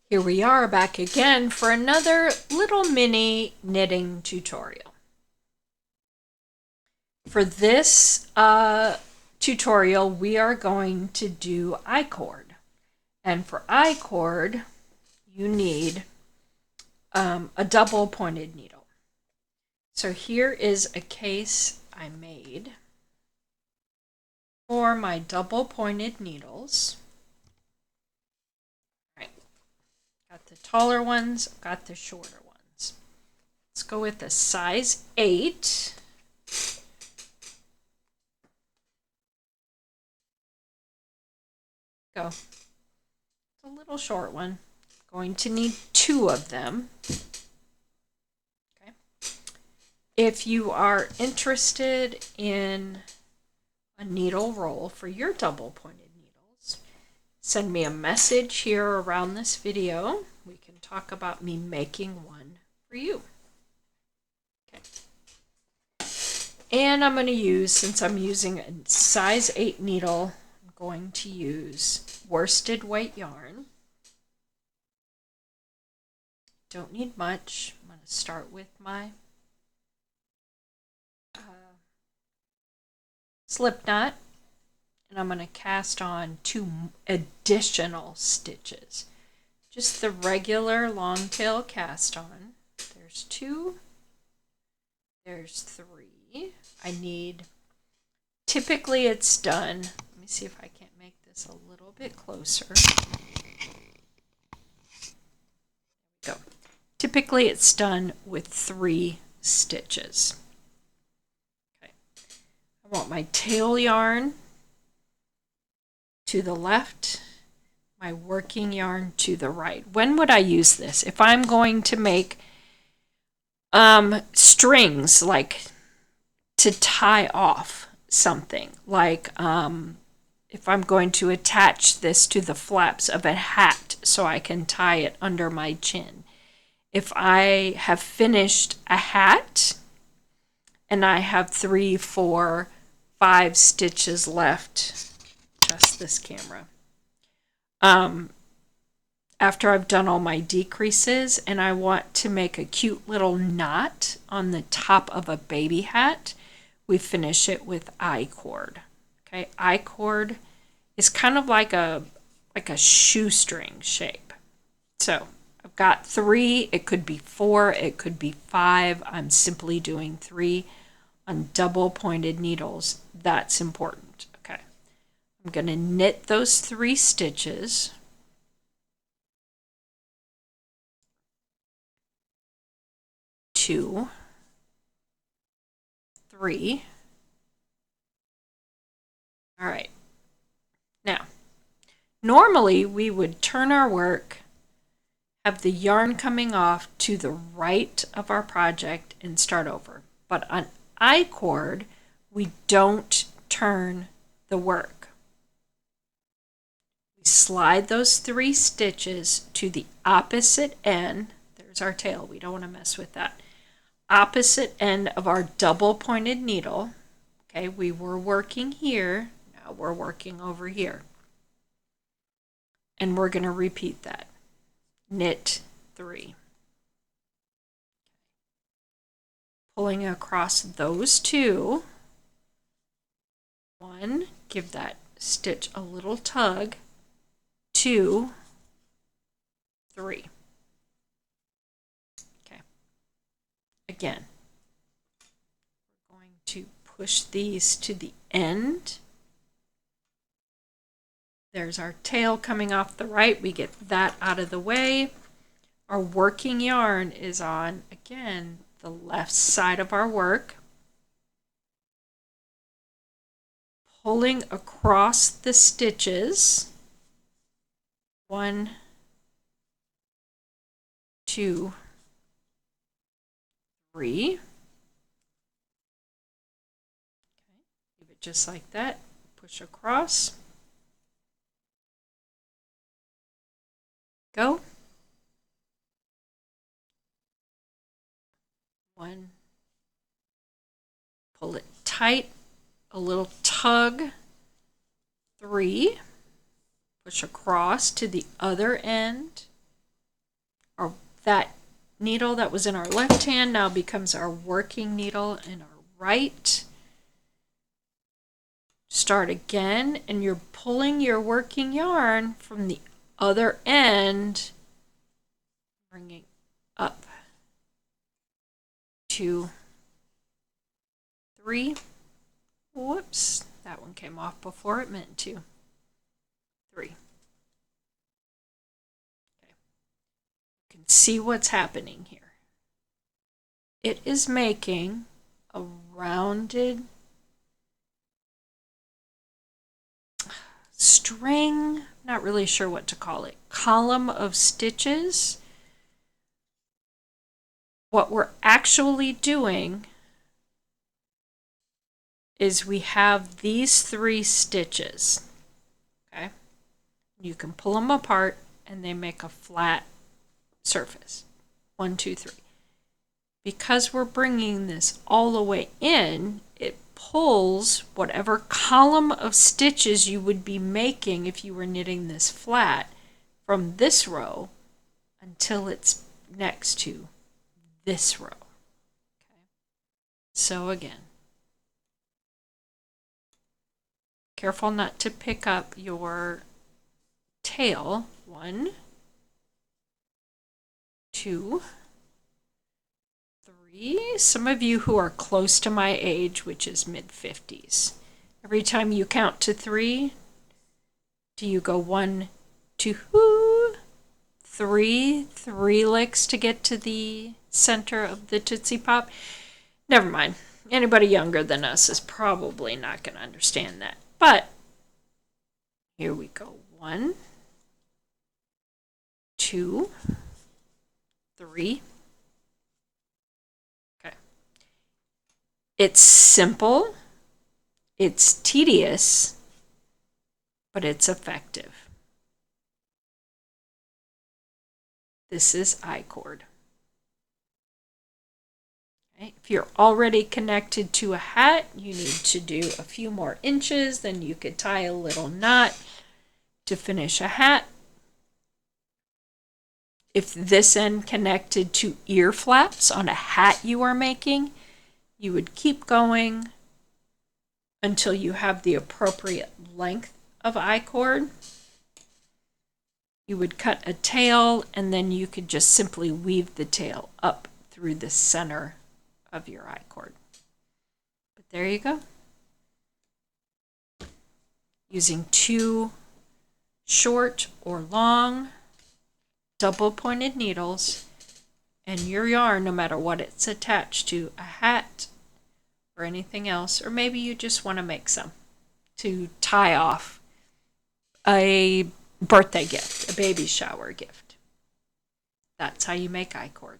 Here we are back again for another little mini knitting tutorial. For this tutorial, we are going to do I-cord. And for I-cord, you need a double pointed needle. So here is a case I made for my double pointed needles. Got the taller ones, got the shorter ones. Let's go with a size 8. Go. It's a little short one. Going to need 2 of them. Okay. If you are interested in a needle roll for your double pointed needles, send me a message here around this video. We can talk about me making one for you. Okay. And I'm going to use, since I'm using a size 8 needle, I'm going to use worsted weight yarn. Don't need much. I'm going to start with my slip knot, and I'm going to cast on 2 additional stitches. Just the regular long tail cast on. There's 2. There's 3. I need, typically it's done, let me see if I can't make this a little bit closer. Go. Typically it's done with 3 stitches. Okay. I want my tail yarn to the left, my working yarn to the right. When would I use this? If I'm going to make strings, like to tie off something, like if I'm going to attach this to the flaps of a hat so I can tie it under my chin. If I have finished a hat and I have 3, 4, 5 stitches left, adjust this camera. After I've done all my decreases and I want to make a cute little knot on the top of a baby hat, we finish it with I-cord. Okay, I-cord is kind of like a shoestring shape. So I've got 3, it could be 4, it could be 5. I'm simply doing 3 on double pointed needles. That's important. Okay, I'm going to knit those 3 stitches. 2, 3. All right. Now, normally we would turn our work, have the yarn coming off to the right of our project and start over. But on I-cord, we don't turn the work. We slide those 3 stitches to the opposite end. There's our tail. We don't want to mess with that. Opposite end of our double pointed needle. Okay, we were working here, now we're working over here. And we're going to repeat that. Knit 3. Pulling across those 2. 1, give that stitch a little tug. 2, 3. Again, we're going to push these to the end. There's our tail coming off the right. We get that out of the way. Our working yarn is on, again, the left side of our work. Pulling across the stitches. 1, 2, 3. Okay, leave it just like that. Push across. Go. 1. Pull it tight. A little tug. 3. Push across to the other end. that needle that was in our left hand now becomes our working needle in our right. Start again, and you're pulling your working yarn from the other end, bringing up 2, 3. Whoops, that one came off before it meant to. 3. Okay. You can see what's happening here. It is making a rounded string, not really sure what to call it, column of stitches. What we're actually doing is we have these 3 stitches, okay? You can pull them apart and they make a flat surface. 1, 2, 3. Because we're bringing this all the way in, it pulls whatever column of stitches you would be making if you were knitting this flat from this row until it's next to this row. Okay. So again, careful not to pick up your tail. 1, 2, 3. Some of you who are close to my age, which is mid-50s, every time you count to 3, do you go 1, 2, 3, 3 licks to get to the center of the Tootsie Pop? Never mind. Anybody younger than us is probably not going to understand that. But here we go. 1, 2, 3. Okay. It's simple, it's tedious, but it's effective. This is I-cord. Okay. If you're already connected to a hat, you need to do a few more inches, then you could tie a little knot to finish a hat. If this end connected to ear flaps on a hat you are making, you would keep going until you have the appropriate length of I-cord. You would cut a tail, and then you could just simply weave the tail up through the center of your I-cord. But there you go. Using 2 short or long double pointed needles, and your yarn, no matter what it's attached to, a hat or anything else, or maybe you just want to make some to tie off a birthday gift, a baby shower gift. That's how you make I-cord.